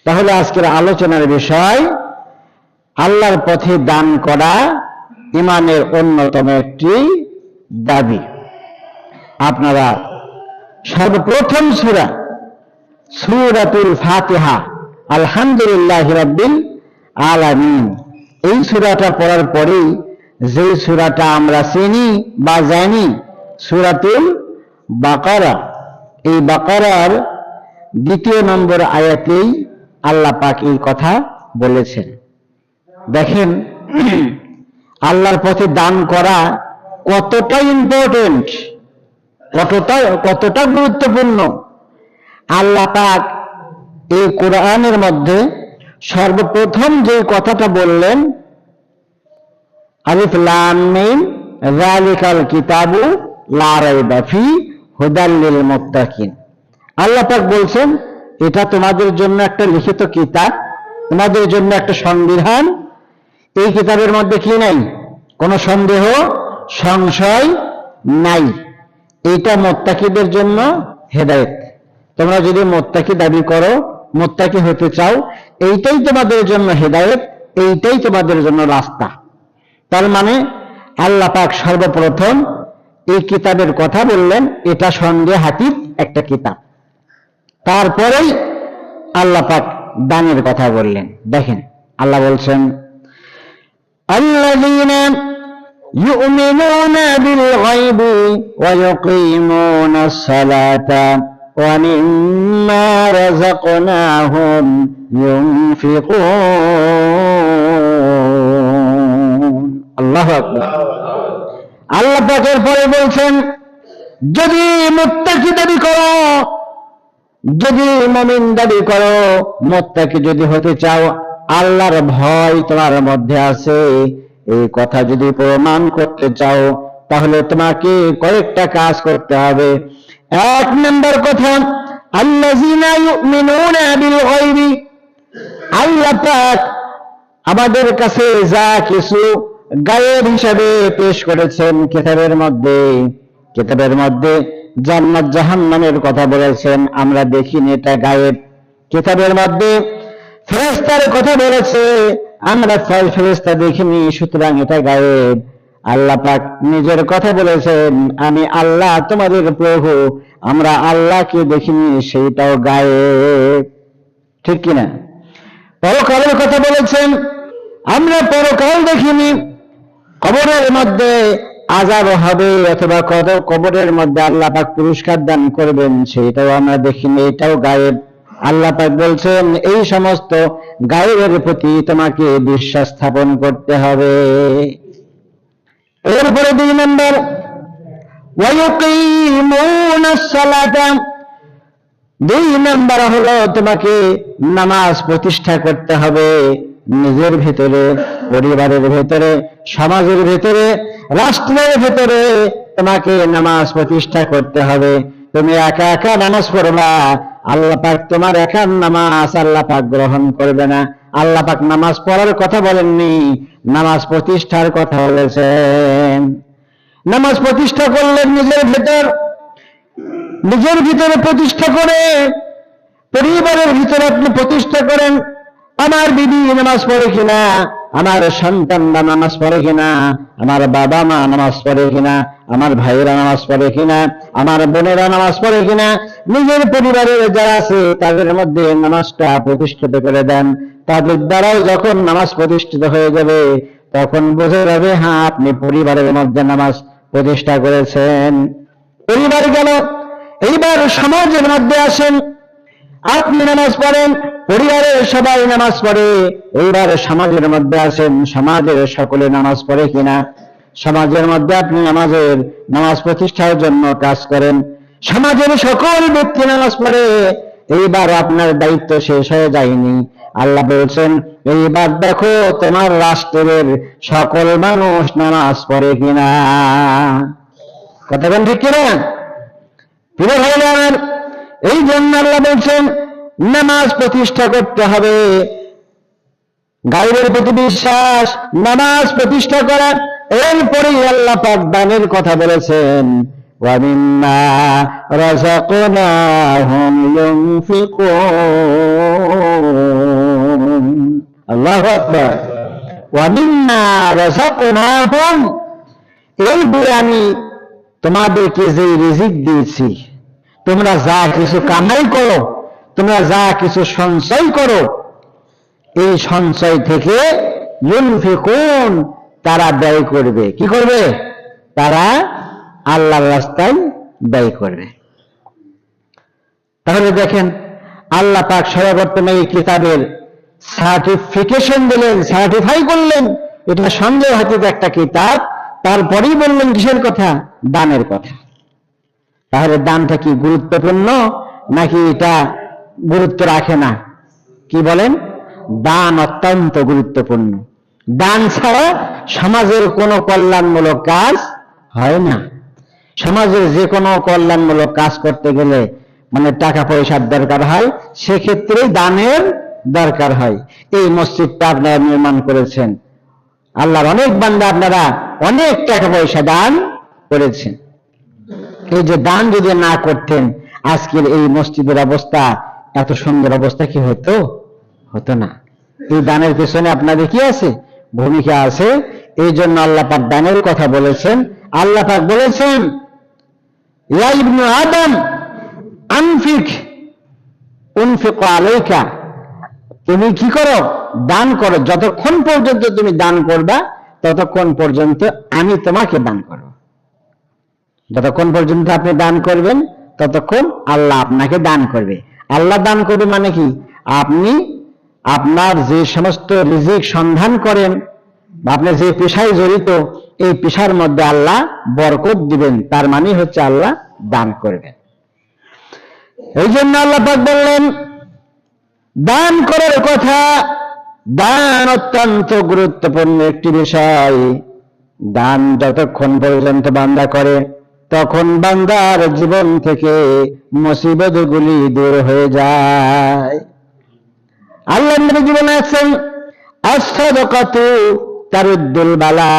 তাহলে আজকের আলোচনার বিষয় আল্লাহর পথে দান করা ঈমানের অন্যতম একটি দাবি। আপনারা সর্বপ্রথম সূরাতুল ফাতিহা আলহামদুলিল্লাহি রাব্বিল আলামিন এই সূরাটা পড়ার পরেই যে সূরাটা আমরা চিনি বা জানি সূরাতুল বাকারা, এই বাকারার 2 নম্বর আয়াতেই আল্লাহ পাক এই কথা বলেছেন। দেখেন আল্লাহর পথে দান করা কতটা ইম্পর্টেন্ট, কতটা গুরুত্বপূর্ণ। আল্লাহ পাক এই কোরআনের মধ্যে সর্বপ্রথম যে কথাটা বললেন, আলিফ লাম মিম যালিকাল কিতাবু লা রাইবা ফিহি হুদাল লিল মুত্তাকিন। আল্লাহ পাক বলছেন এটা তোমাদের জন্য একটা লিখিত কিতাব, তোমাদের জন্য একটা সংবিধান। এই কিতাবের মধ্যে কি নাই? কোনো সন্দেহ সংশয় নাই। এইটা মুত্তাকিদের জন্য হেদায়েত। তোমরা যদি মুত্তাকি দাবি করো, মুত্তাকি হতে চাও, এইটাই তোমাদের জন্য হেদায়েত, এইটাই তোমাদের জন্য রাস্তা। তার মানে আল্লাহ পাক সর্বপ্রথম এই কিতাবের কথা বললেন, এটা সঙ্গে হাতিব একটা কিতাব। তারপরেই আল্লাহ পাক দানের কথা বললেন। দেখেন আল্লাহ বলছেন আল্লাযীনা ইউমিনুনা বিল গায়বি ওয়া ইউকিমুনাস সালাতা ওয়া মিম্মা রাযাকনাহুম ইউনফিকুন। আল্লাহু আকবার। আল্লাহ পাকের পরে বলছেন যদি মুত্তাকি দাবি করো, যদি মুমিন দাবি করো, মুত্তাকি যদি হতে চাও, আল্লাহর ভয় তোমার মধ্যে আছে, এই কথা যদি প্রমাণ করতে চাও, তাহলে তোমাকে কয়েকটা কাজ করতে হবে। 1 নম্বর কথা, আল্লাযীনা ইউমিনুনা বিল গায়বি। আল্লাহ পাক আমাদের কাছে যা কিছু গায়েব হিসাবে পেশ করেছেন কিতাবের মধ্যে জান্নাত জাহান্নামের কথা বলেছেন, আমরা দেখিনি, এটা গায়েব। কিতাবের মধ্যে ফেরেশতার কথা বলেছে, আমরা ফেরেশতা দেখিনি, সুতরাং এটা গায়েব। আল্লাহ পাক নিজের কথা বলেছেন আমি আল্লাহ তোমাদের প্রভু, আমরা আল্লাহকে দেখিনি, সেইটাও গায়েব। ঠিক কিনা? পরকালের কথা বলেছেন, আমরা পরকাল দেখিনি, কবরের মধ্যে আযাব হবে অথবা কবরের মধ্যে আল্লাহ পাক পুরস্কার দান করবেন, সেটাও আমরা দেখিনি, এটাও গায়েব। আল্লাহ পাক বলছেন এই সমস্ত গায়েবের প্রতি তোমাকে বিশ্বাস স্থাপন করতে হবে। এরপরে 2 নম্বর, ওয়া ইউকিমুনাস সালাতা। 2 নম্বর হলো তোমাকে নামাজ প্রতিষ্ঠা করতে হবে। নিজের ভিতরে, পরিবারের ভিতরে, সমাজের ভিতরে, রাষ্ট্রের ভিতরে তোমাকে নামাজ প্রতিষ্ঠা করতে হবে। তুমি একা একা নামাজ পড়বা, আল্লাহ পাক তোমার একার নামাজ আল্লাহ পাক গ্রহণ করবে না। আল্লাহ পাক নামাজ পড়ার কথা বলেননি, নামাজ প্রতিষ্ঠার কথা বলেছেন। নামাজ প্রতিষ্ঠা করলেন নিজের ভিতরে প্রতিষ্ঠা করে, পরিবারের ভিতরে আপনি প্রতিষ্ঠা করেন। আমার বিবি নামাজ পড়ে কিনা, আমার সন্তানরা নামাজ পড়ে কিনা, আমার বাবা মা নামাজ পড়ে কিনা, আমার ভাইয়েরা নামাজ পড়ে কিনা, আমার বোনেরা নামাজ পড়ে কিনা, নিজের পরিবারের যারা আছে তাদের মধ্যে নামাজটা প্রতিষ্ঠিত করে দেন। তাদের দ্বারাও যখন নামাজ প্রতিষ্ঠিত হয়ে যাবে, তখন বোঝা যাবে হ্যাঁ আপনি পরিবারের মধ্যে নামাজ প্রতিষ্ঠা করেছেন। পরিবার গেল, এইবার সমাজের মধ্যে আসেন। আপনি নামাজ পড়েন, পরিবারের সবাই নামাজ পড়ে, এইবার সমাজের মধ্যে আসেন, সমাজের সকলে নামাজ পড়ে কিনা। সমাজের মধ্যে আপনি নামাজ প্রতিষ্ঠার জন্য কাজ করেন, সমাজের সকল ব্যক্তি নামাজ পড়ে, এইবার আপনার দায়িত্ব শেষ হয়ে যায়নি। আল্লাহ বলছেন এইবার দেখো তোমার রাষ্ট্রের সকল মানুষ নামাজ পড়ে কিনা। কথা বলেন ঠিক কিনা? প্রিয় ভাইরা আমার, এই জন্য আল্লাহ বলছেন নামাজ প্রতিষ্ঠা করতে হবে। গায়বের প্রতি বিশ্বাস, নামাজ প্রতিষ্ঠা করা। এরপরেই আল্লাহ পাক দানের কথা বলেছেন, ওয়া মিম্মা রাযাকনাহুম ইউনফিকুন। আকবার। ওয়া মিম্মা রাযাকনাহুম, এই বলে আমি তোমাদেরকে যে রিজিক দিয়েছি, তোমরা যা কিছু কামাই করো, তোমরা যা কিছু সঞ্চয় করো, এই সঞ্চয় থেকে ইউনফিকুন, তারা ব্যয় করবে। কি করবে? তারা আল্লাহর রাস্তায় ব্যয় করবে। তাহলে দেখেন, আল্লাহ পাক সর্বপ্রথমে এই কিতাবের সার্টিফিকেশন দিলেন, সার্টিফাই করলেন এটা সন্দেহ হাতীত একটা কিতাব। তারপরেই বললেন কিসের কথা? দানের কথা। তাহলে দানটা কি গুরুত্বপূর্ণ নাকি এটা গুরুত্ব রাখে না? কি বলেন? দান অত্যন্ত গুরুত্বপূর্ণ। দান ছাড়া সমাজের কোনো কল্যাণমূলক কাজ হয় না। সমাজের যে কোনো কল্যাণমূলক কাজ করতে গেলে মানে টাকা পয়সার দরকার হয়, সেক্ষেত্রে দানের দরকার হয়। এই মসজিদটা আপনারা নির্মাণ করেছেন, আল্লাহর অনেক বান্দা আপনারা অনেক টাকা পয়সা দান করেছেন। এই যে দান যদি না করতেন, আজকের এই মসজিদের অবস্থা, এত সুন্দর অবস্থা কি হতো? হতো না। এই দানের পেছনে আপনাদের কি আছে? ভূমিকা আছে। এই জন্য আল্লাহ পাক দানের কথা বলেছেন। আল্লাহ পাক বলেছেন, ইয়া ইবনে আদম আনফিক উনফিক আলাইকা, তুমি কি করো? দান করো। যতক্ষণ পর্যন্ত তুমি দান করবা, ততক্ষণ পর্যন্ত আমি তোমাকে দান করব। যতক্ষণ পর্যন্ত আপনি দান করবেন, ততক্ষণ আল্লাহ আপনাকে দান করবে। আল্লাহ দান করবে মানে কি? আপনি আপনার যে সমস্ত রিজিক সন্ধান করেন বা আপনি যে পেশায় জড়িত, এই পেশার মধ্যে আল্লাহ বরকত দিবেন, তার মানে হচ্ছে আল্লাহ দান করবেন। এই জন্য আল্লাহ পাক বললেন দান করার কথা। দান অত্যন্ত গুরুত্বপূর্ণ একটি বিষয়। দান যতক্ষণ পর্যন্ত বান্দা করে, তখন বান্দার জীবন থেকে মুসিবতগুলি দূর হয়ে যায়। আল্লাহ নবী জীবনে আছেন, আস-সাদাকাতু তারুদ্দুল বালা,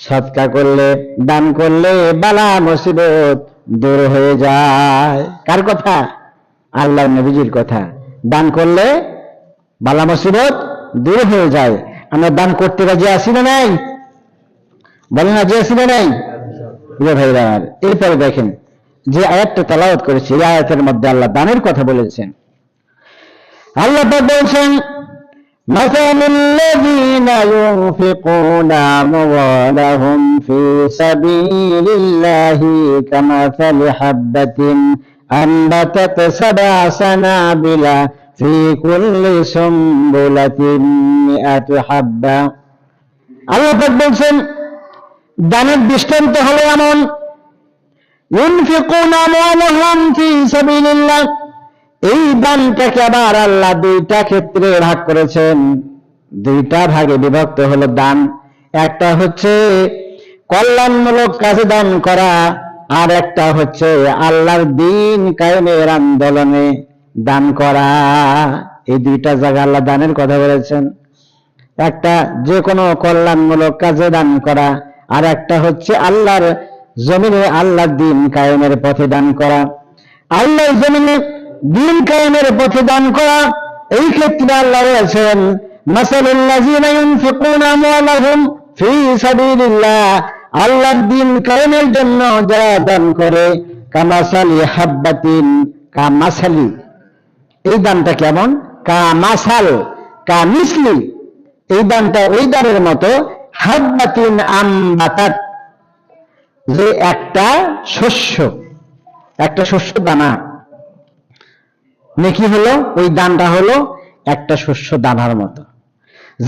সদকা করলে, দান করলে বালা মুসিবত দূর হয়ে যায়। কার কথা? আল্লাহ নবীজির কথা। দান করলে বালা মুসিবত দূর হয়ে যায়। আমরা দান করতে রাজি আছি না নাই? বলেন রাজি আছি না নাই? ভাইরা, এরপরে দেখেন যে আয়াতটা তেলাওয়াত করেছে, এই আয়াতের মধ্যে আল্লাহ দানের কথা বলেছেন। আল্লাহ পাক বলেছেন, মাসালুল্লাযীনা ইউনফিকুনা আমওয়ালাহুম ফি সাবিলিল্লাহি কামাসালি হাববাতিন আনবাতাত সাবআ সানাবিলা ফি কুল্লি সুমবুলাতিন মিআতু হাব্বা। আল্লাহ পাক বলেছেন দানের দৃষ্টান্ত হলো এমন, ইউনফিকুনা আমওয়ালাহুম ফি সাবিলিল্লাহ, এই দানটাকে আবার আল্লাহ দুইটা ক্ষেত্রে ভাগ করেছেন। দুইটা ভাগে বিভক্ত হলো দান। একটা হচ্ছে কল্যাণমূলক কাজে দান করা, আর একটা হচ্ছে আল্লাহর দ্বীন কায়েমের আন্দোলনে দান করা। এই দুইটা জায়গা আল্লাহ দানের কথা বলেছেন। একটা যে কোনো কল্যাণমূলক কাজে দান করা, আর একটা হচ্ছে আল্লাহর জমিনে আল্লাহর দ্বীন কায়েমের পথে দান করা। আল্লাহর জমিনে দ্বীন কায়েমের পথে দান করা, এই ক্ষেত্রে আল্লাহ বলেছেন, মাসালুল্লাযীনা ইউনফিকুনা আমওয়ালাহুম ফি সাবিলিল্লাহ, আল্লাহর দ্বীন কায়েমের জন্য যারা দান করে, কামাসালি হাববাতিন, কামাসালি, এই দানটা কেমন? কামাসাল, কামিসলি, এই দানটা ওই দানের মতো, হাববাতিন আমবাতাত, যে একটা শস্য দানা। নেকি হলো ওই দানটা হলো একটা শস্য দানার মতো।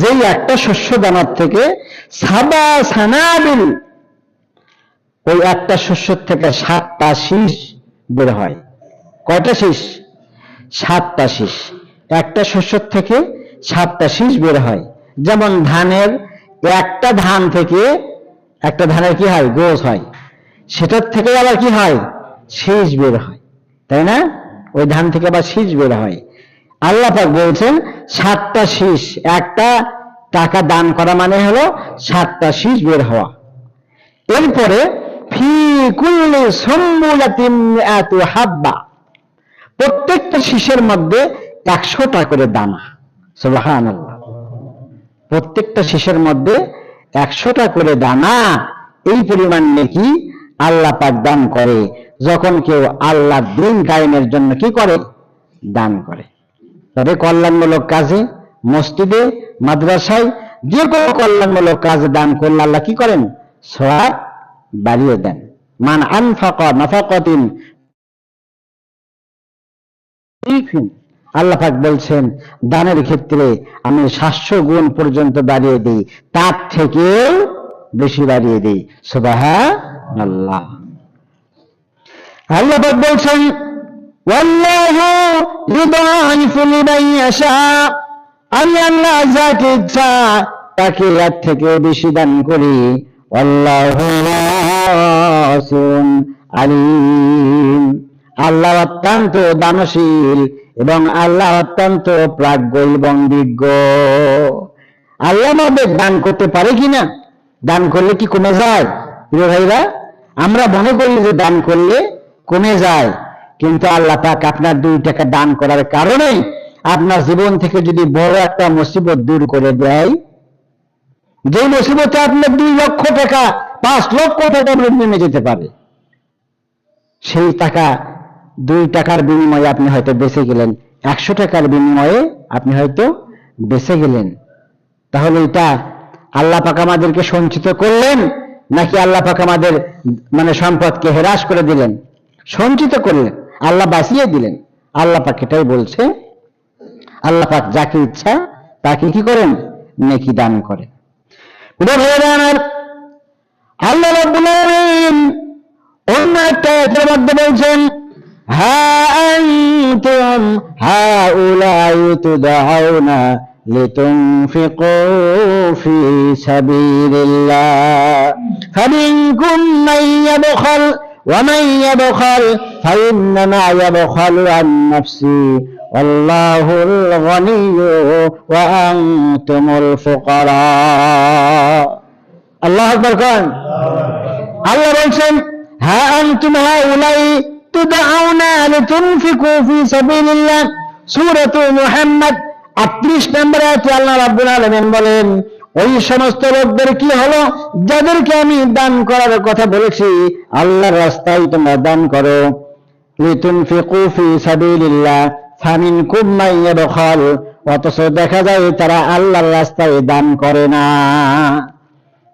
যেই একটা শস্য দানার থেকে সাবা সানাবিল, ওই একটা শস্য থেকে 7টা শীষ বের হয়। কয়টা শীষ? 7টা শীষ। একটা শস্য থেকে 7টা শীষ বের হয়। যেমন ধানের একটা ধান থেকে, একটা ধানের কি হয়? গোছ হয়। সেটার থেকে আবার কি হয়? শীষ বের হয়, তাই না? ওই ধান থেকে আবার শীষ বের হয়। আল্লাহ পাক বলছেন 7টা শীষ, একটা টাকা দান করা মানে হলো 7টা শীষ বের হওয়া। এরপরে ফি কুল্লি সুমবুলাতিন মিআতু হাব্বা, প্রত্যেকটা শীষের মধ্যে 100টা করে দানা। সুবহানাল্লাহ। প্রত্যেকটা শীষের মধ্যে 100টা করে দানা, এই পরিমাণ নেকি আল্লাহ পাক দান করে যখন কেউ আল্লাহ দিন কায়েমের জন্য কি করে, দান করে। তবে কল্যাণমূলক কাজে, মসজিদে, মাদ্রাসায় যে কোনো কল্যাণমূলক কাজে দান করলে আল্লাহ কি করেন, সওয়াব বাড়িয়ে দেন। মান আনফাকা নাফাকাতিন, আল্লাহ পাক বলছেন দানের ক্ষেত্রে আমি 700 গুণ পর্যন্ত বাড়িয়ে দিই, তার থেকেও বেশি বাড়িয়ে দিই। সুবহানাল্লাহ। আল্লাহ পাক বলছেন ওয়াল্লাহু ইউদাইফু লিমান ইয়াশা, আমি আল্লাহ যাকে ইচ্ছা তাকে এর থেকে বেশি দান করি। আল্লাহু ওয়াসিউন আলিম, আল্লাহ অত্যন্ত দানশীল এবং আল্লাহ অত্যন্ত প্রাজ্ঞ এবং বিজ্ঞ। আল্লাহ আমাদের দান করতে পারে কিনা, দান করলে কি কমে যায়? প্রিয় ভাইরা, আমরা মনে করি যে দান করলে কমে যায়, কিন্তু আল্লাহ পাক আপনার 2 টাকা দান করার কারণে আপনার জীবন থেকে যদি বড় একটা মুসিবত দূর করে দেয়, যে মুসিবতে আপনার 2 লক্ষ টাকা 5 লক্ষ টাকা নেমে যেতে পারে, সেই টাকা 2 টাকার বিনিময়ে আপনি হয়তো বেঁচে গেলেন, 100 টাকার বিনিময়ে আপনি হয়তো বেঁচে গেলেন। তাহলে এটা আল্লাহ পাক আমাদেরকে সঞ্চিত করলেন নাকি আল্লাহ পাক আমাদের সম্পদকে হ্রাস করে দিলেন? সঞ্চিত করলেন, আল্লাহ বাঁচিয়ে দিলেন। আল্লাহ পাক এটাই বলছে, আল্লাহ পাক যাকে ইচ্ছা তাকে কি করেন, নেকি দান করেন। আল্লাহ রাব্বুল আলামিন অন্য একটা আয়াতের মধ্যে বলছেন হা আনতুম হাউলাই তুদআউনা লিতুনফিকু ফি সাবিলিল্লাহ ফামিনকুম মান ইয়াবখাল ওয়া মান ইয়াবখাল ফাইন্নামা ইয়াবখালু আন নাফসি ওয়াল্লাহুল গনিয়্যু ওয়া আনতুমুল ফুকারা। আল্লাহু আকবার কন। আল্লাহ বলছেন হা আনতুম হাউলাই তুদআউনা লিতুনফিকু ফি সাবিলিল্লাহ, সূরাতুল মুহাম্মদ 38 নম্বর আয়াতে আল্লাহ রাব্বুল আলামিন বলেন ওই সমস্ত লোকদের কি হলো যাদেরকে আমি দান করার কথা বলেছি, আল্লাহর রাস্তায় তোমরা দান করো। লিতুনফিকু ফি সাবিলিল্লাহ ফামিনকুম মান ইয়াবখাল, অথচ দেখা যায় তারা আল্লাহর রাস্তায় দান করে না,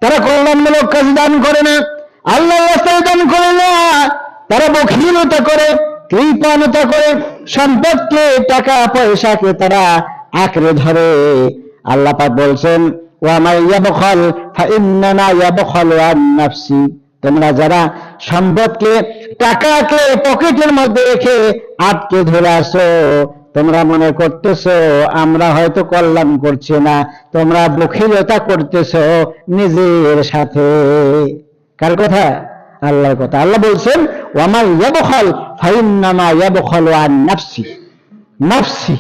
তারা কল্যাণমূলক কাজ দান করে না, আল্লাহর রাস্তায় দান করে না, তারা বখিলতা করে, কৃপণতা করে, সম্পদকে টাকা পয়সাকে তারা আঁকড়ে ধরে। আল্লাহ পাক বলছেন ওয়া মান ইয়াবখাল ফাইন্নামা ইয়াবখালু আন নাফসি, তোমরা যারা সম্পদকে টাকাকে পকেটের মধ্যে রেখে আটকে ধরে আসো, তোমরা মনে করতেছো আমরা হয়তো কল্যাণ করছি না, তোমরা বখিলতা করতেছো নিজের সাথে। কার কথা? আল্লাহর কথা। আল্লাহ বলছেন ওয়া মান ইয়াবখাল ফাইন্নামা ইয়াবখালু আন নাফসি, নাফসি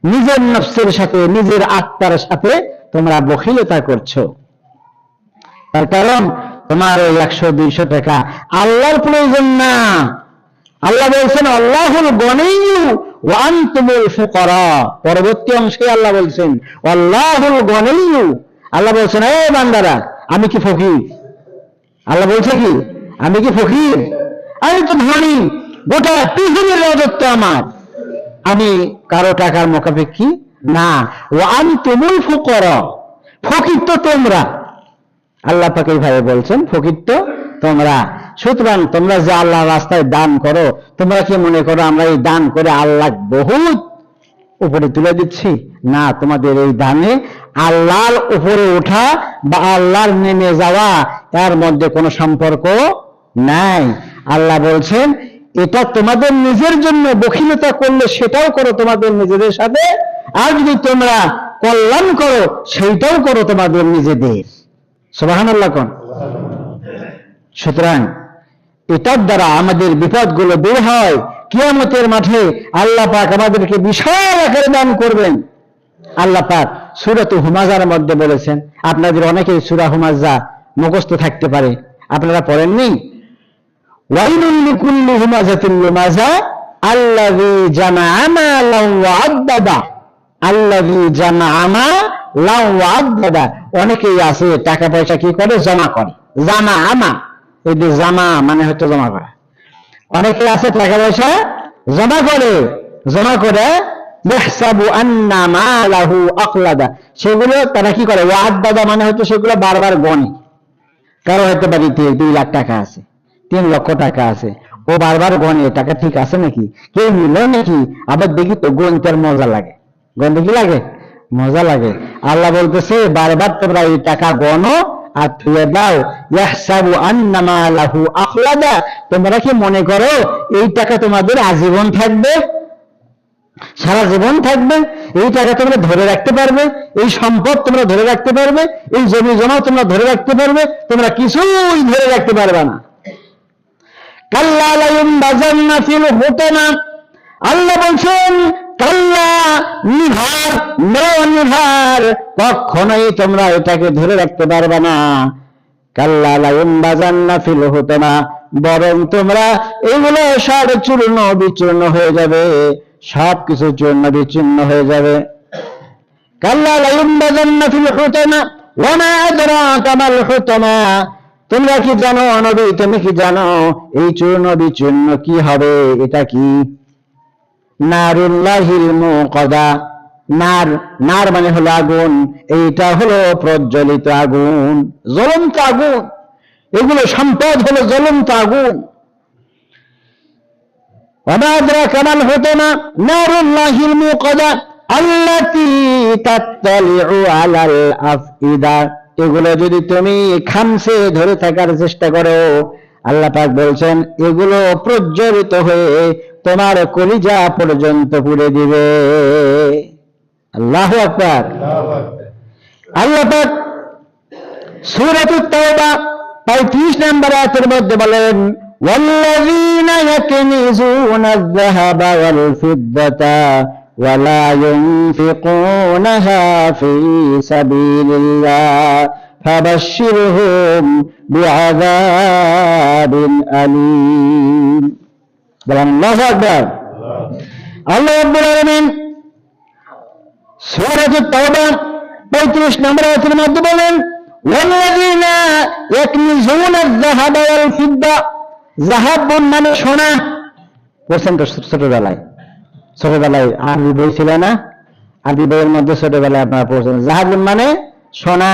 নিজের নফসের সাথে, নিজের আত্মার সাথে তোমরা বখিলতা করছো। তার কারণ তোমার 100-200 টাকা আল্লাহর প্রয়োজন না। আল্লাহ বলছেন আল্লাহুল গনিয়্যু ওয়া আনতুমুল ফুকারা, পরবর্তী অংশে আল্লাহ বলছেন আল্লাহুল গনিয়্যু, আল্লাহ বলছেন এ বান্দারা আমি কি ফকির? আল্লাহ বলছে কি আমি কি ফকির? আমি তো ধনী, গোটা পৃথিবীর রাজত্ব আমার, আমি কারো টাকার মুখাপেক্ষী না। ওয়া আনতুমুল ফুকারা, ফকির তো তোমরা। আল্লাহ পাক এইভাবে বলছেন ফকির তো তোমরা। সুতরাং তোমরা যে আল্লাহর রাস্তায় দান করো, তোমরা কি মনে করো আমরা এই দান করে আল্লাহ বহুত উপরে তুলে দিচ্ছি? না, তোমাদের এই দানে আল্লাহর উপরে ওঠা বা আল্লাহর নেমে যাওয়া তার মধ্যে কোনো সম্পর্ক নাই। আল্লাহ বলছেন এটা তোমাদের নিজের জন্য, বখিলতা করলে সেটাও করো তোমাদের নিজেদের সাথে, আর যদি তোমরা কল্যাণ করো সেইটাও করো তোমাদের নিজেদের। সুবহানাল্লাহ কোন। সুতরাং এটার দ্বারা আমাদের বিপদগুলো বের হয়। কিয়ামতের মাঠে আল্লাহ পাক আমাদেরকে বিশাল আকারে দান করবেন। আল্লাহ পাক সূরাতুল হুমাযার মধ্যে বলেছেন, আপনাদের অনেকেই সূরা হুমাযা মুখস্থ থাকতে পারে, আপনারা পড়েননি? ওয়াইলুল লিকুল্লি হুমাযাতিল লুমাযা আল্লাযী জামা'a মালান ওয়া আদ্দাদা, আল্লাযী জামা'a দাদা অনেকেই আছে টাকা পয়সা কি করে জমা করে, জামা আমা, এই যে জামা মানে হচ্ছে জমা করা। অনেকে আছে টাকা পয়সা জমা করে, জমা করে সেগুলো তারা কি করে, দাদা মানে হচ্ছে সেগুলো বারবার গণে। কারো হয়তো বাড়িতে 2 লাখ টাকা আছে, 3 লক্ষ টাকা আছে, ও বারবার গণে টাকা ঠিক আছে নাকি, কেউ নিল নাকি, আবার দেখি তো গণতে মজা লাগে, গণতে কি লাগে, মজা লাগে। আল্লাহ বলতেছে বারবার তোমরা এই টাকা গণো আর থুয়ে দাও, ইয়াহসাবু আন্নামা লাহু আখলাদা, তোমরা কি মনে করো এই টাকা তোমাদের আজীবন থাকবে, সারা জীবন থাকবে? এই টাকা তোমরা ধরে রাখতে পারবে? এই সম্পদ তোমরা ধরে রাখতে পারবে? এই জমি জমা তোমরা ধরে রাখতে পারবে? তোমরা কিছুই ধরে রাখতে পারবে না। কাল্লা লা ইউনবাযান্না ফিল হুতামা, আল্লাহ বলছেন কাল্লা, নিহার নিহার, কখনোই তোমরা এটাকে ধরে রাখতে পারবে না। কাল্লা লা ইউনবাযান্না ফিল হুতামা, বরং তোমরা এগুলো সব চূর্ণ বিচূর্ণ হয়ে যাবে, সবকিছু চূর্ণ বিচূর্ণ হয়ে যাবে। কাল্লা লা ইউনবাযান্না ফিল হুতামা ওয়া মা আদরাকা মাল হুতামা, তোমরা কি জানো নবী, তুমি কি জানো এই চূর্ণ বিচূর্ণ কি হবে? এটা কি? নারুল্লাহিল মুকাদা, নার, নার মানে হলো আগুন, এইটা হলো প্রজ্বলিত আগুন, জ্বলন্ত আগুন, এগুলো সম্পদ হলো জ্বলন্ত আগুন। ওয়া আদরাকা মাল হুতামা নারুল্লাহিল মুকাদা আল্লাতী তাত্তালিউ আলাল আফইদা, এগুলো যদি তুমি খামসে ধরে থাকার চেষ্টা করো, আল্লাহ পাক বলছেন এগুলো প্রজ্বলিত হয়ে তোমার কলিজা পর্যন্ত পুড়ে দিবে। আল্লাহু আকবার। আল্লাহ পাক সূরাতুত তাওবা 35 নম্বর আয়াতের মধ্যে বলেন ওয়াল্লাযীনা ইয়াকনিজুনা আয-যাহাবা ওয়াল ফিদ্দাতা ولا ينفقونها في سبيل الله فبشرهم بعذاب أليم. الله أكبر. الله رب العالمين سورة التوبة 35 নম্বর আয়াতের মধ্যে বলেন والذين يكنزون الذهب والفضة, যাহাব মানে সোনা, বলছেন তো ছোটবেলায়, ছোটবেলায় আরবি বই ছিল না, আরবি বইয়ের মধ্যে ছোটবেলায় আপনারা পড়ছেন যাহাবুন মানে সোনা,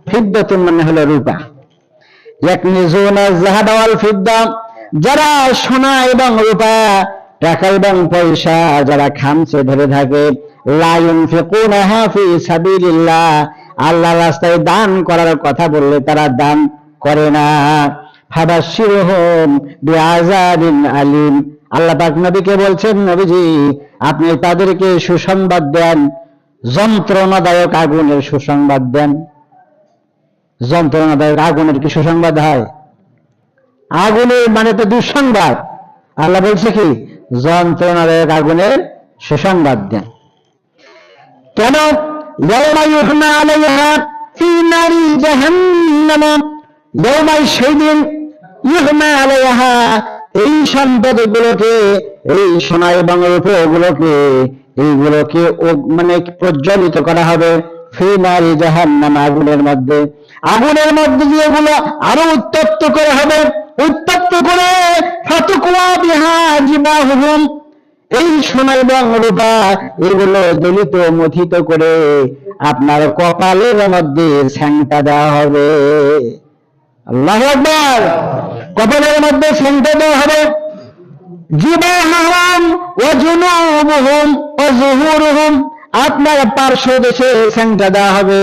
ফিদ্দাতুন মানে হলো রূপা। ইয়াকনিজুনা যাহাবা ওয়াল ফিদ্দা, যারা সোনা এবং রূপা, টাকা এবং পয়সা যারা খামচে ধরে থাকে, লা ইউনফিকুনাহা ফি সাবিলিল্লাহ, আল্লাহর রাস্তায় দান করার কথা বললে তারা দান করে না। ফাবাশশিরহুম বিআযাবিন আলীম, আল্লাহ পাক নবীকে বলছেন নবীজি আপনি তাদেরকে সুসংবাদ দেন, যন্ত্রণাদায়ক আগুনের সুসংবাদ দেন। যন্ত্রণাদায়ক আগুনের কি সুসংবাদ হয়? আগুনের মানে তো দুঃসংবাদ। আল্লাহ বলছে কি যন্ত্রণাদায়ক আগুনের সুসংবাদ দেন। কেন? ইয়াউমা ইউহমা আলাইহা ফি নারি জাহান্নাম, ইয়াউমা সেইদিন ইউহমা আলাইহা, এই সম্পদগুলোকে, এই সোনা এবং রূপগুলোকে, এইগুলোকে মানে প্রজ্বলিত করা হবে ফি নারি জাহান্নাম, আগুনের মধ্যে, আগুনের মধ্যে দিয়ে এগুলো আরো উত্তপ্ত করা হবে, উত্তপ্ত করে ফাতুকুয়া বিহা জিবাহুম, এই সোনা এবং রূপা এগুলো দলিত মথিত করে আপনার কপালের মধ্যে স্যাংটা দেওয়া হবে। আল্লাহু আকবার। কপালের মধ্যে স্যাংটা দেওয়া হবে। জিবাহুম ওয়া জুনুবুহুম ওয়া যুহুরুহুম, আপনার পার্শ্ব দেশে স্যাংটা দেওয়া হবে।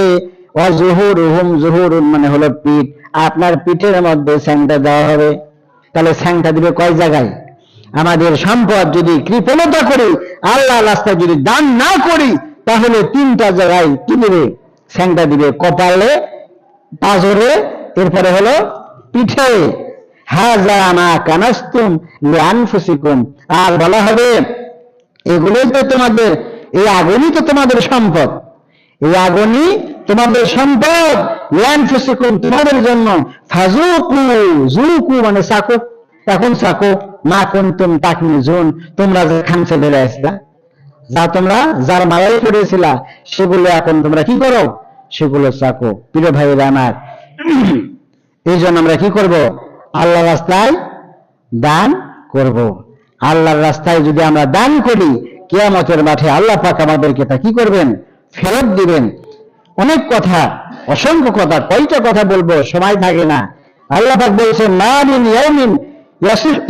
ওয়া যুহুরুহুম, যুহুরুন মানে হলো পিঠ, আপনার পিঠের মধ্যে স্যাংটা দেওয়া হবে। তাহলে স্যাংটা দিবে কয় জায়গায়? আমাদের সম্পদ যদি কৃপণতা করি, আল্লাহ রাস্তায় যদি দান না করি, তাহলে 3টা জায়গায় কি দিবে? স্যাংটা দিবে। কপালে, পাঁজরে, এরপরে হলো পিঠে। হাযা মা কানাসতুম লিআনফুসিকুম, আর বলা হবে এগুলোই তো তোমাদের, এই আগুনই তো তোমাদের সম্পদ, এই আগুনই তোমাদের সম্পদ, লিআনফুসিকুম তোমাদের জন্য, ফাযুকু, যুকু মানে চাকো, এখন চাকো, মা কুনতুম তাকনিজুন, তোমরা যে খামচে ধরে আসলা, যা তোমরা যার মায়ায় পড়েছিলা সেগুলো এখন তোমরা কি করো, সেগুলো চাকো। প্রিয় ভাইরা আমার, এই জন্য আমরা কি করব, আল্লাহর রাস্তায় দান করব। আল্লাহর রাস্তায় যদি আমরা দান করি, কিয়ামতের মাঠে আল্লাহ পাক আমাদেরকে তা কি করবেন, ফেরত দিবেন। অনেক কথা, অসংখ্য কথা, কয়টা কথা বলবো, সময় থাকে না। আল্লাহ পাক বলছেন, মা মিন ইয়াউমিন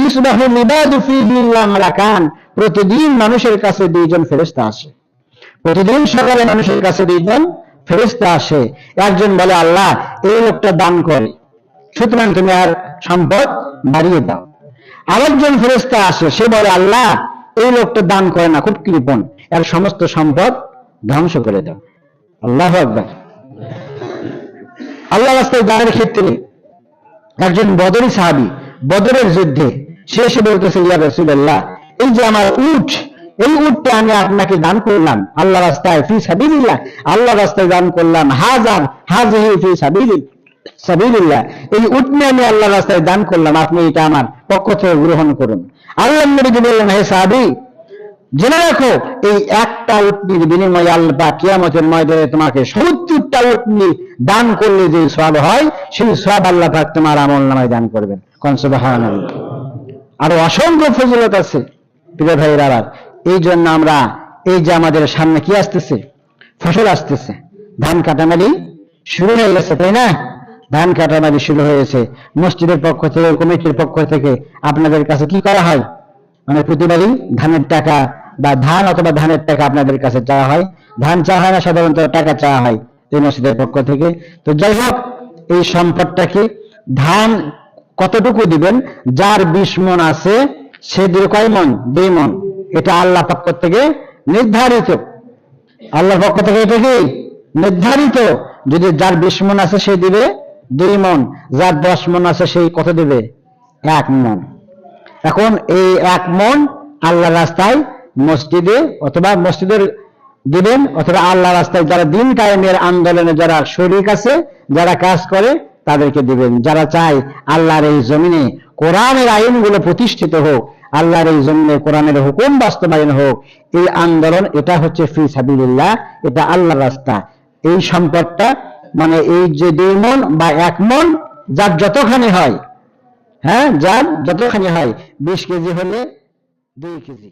ইসবাহু ইবাদু ফীহি ইল্লা মালাকান, প্রতিদিন মানুষের কাছে দুইজন ফেরেশতা আসে। প্রতিদিন সকালে মানুষের কাছে দুইজন ফেরেশতা আসে। একজন বলে, আল্লাহ এই লোকটা দান করে, সুতরাং তুমি আর সম্পদ বাড়িয়ে দাও। আরেকজন ফেরেশতা আসে, সে বলে, আল্লাহ এই লোকটা দান করে না, খুব কৃপণ, এর সমস্ত সম্পদ ধ্বংস করে দাও। আল্লাহু আকবার। আল্লাহ রাস্তায় দানের ক্ষেত্রে একজন বদরি সাহাবী, বদরের যুদ্ধে, সে এসে বলতেছে, ইয়া রাসূলুল্লাহ, এই যে আমার উট, এই উটটা আমি আপনাকে দান করলাম আল্লাহ রাস্তায়, ফি সাবিলিল্লাহ, আল্লাহ রাস্তায় দান করলাম, হাযিহি ফি সাবিলিল্লাহ, এই উট নিয়ে আমি আল্লাহ রাস্তায় দান করলাম, আপনি এটা আমার পক্ষ থেকে গ্রহণ করুন। আল্লাহর নবী বললেন, হে সাহাবী, জেনে রাখো, এই একটা উটনির বিনিময়ে আল্লাহ পাক কিয়ামতের ময়দানে তোমাকে ৭০টা উটনি দান করলে যে সওয়াব হয়, সেই সওয়াব আল্লাহ পাক তোমার আমলনামায় দান করবেন। কোন সুবহানাল্লাহ। আরো অসংখ্য ফজিলত আছে প্রিয় ভাইরা। এই জন্য আমরা, এই যে আমাদের সামনে কি আসতেছে, ফসল আসতেছে, ধান কাটামারি শুরু হয়ে গেছে, তাই না? ধান কাটামারি শুরু হয়েছে। মসজিদের পক্ষ থেকে, কমিটির পক্ষ থেকে আপনাদের কাছে কি করা হয়, মানে প্রতিবারই ধানের টাকা বা ধান অথবা ধানের টাকা আপনাদের কাছে চাওয়া হয়। ধান চাওয়া হয় না, সাধারণত টাকা চাওয়া হয় এই মসজিদের পক্ষ থেকে। তো যাই হোক, এই সম্পদটাকে, ধান কতটুকু দিবেন, যার 20 মণ আছে সে দিবে কয় মণ, 2 মণ। এটা আল্লাহ পক্ষ থেকে নির্ধারিত, আল্লাহর পক্ষ থেকে এটা কি নির্ধারিত। যদি যার 20 মণ আছে সে দিবে 2 মণ, যার 10 মণ আছে সেই কত দিবে, 1 মণ। এখন এই 1 মণ আল্লাহ রাস্তায় মসজিদে অথবা মসজিদের দিবেন, অথবা আল্লাহ রাস্তায় যারা দিন কায়েমের আন্দোলনে যারা শরীক আছে, যারা কাজ করে তাদেরকে দিবেন। যারা চায় আল্লাহর এই জমিনে কোরআনের আইনগুলো প্রতিষ্ঠিত হোক, আল্লাহর এই জমিনে কোরআনের হুকুম বাস্তবায়ন হোক, এই আন্দোলন, এটা হচ্ছে ফি সাবিলিল্লাহ, এটা আল্লাহর রাস্তা। এই সম্পদটা, মানে এই যে 2 মণ বা 1 মণ, যার যতখানি হয়, হ্যাঁ, যার যতখানি হয়, 20 কেজি হলে 2 কেজি।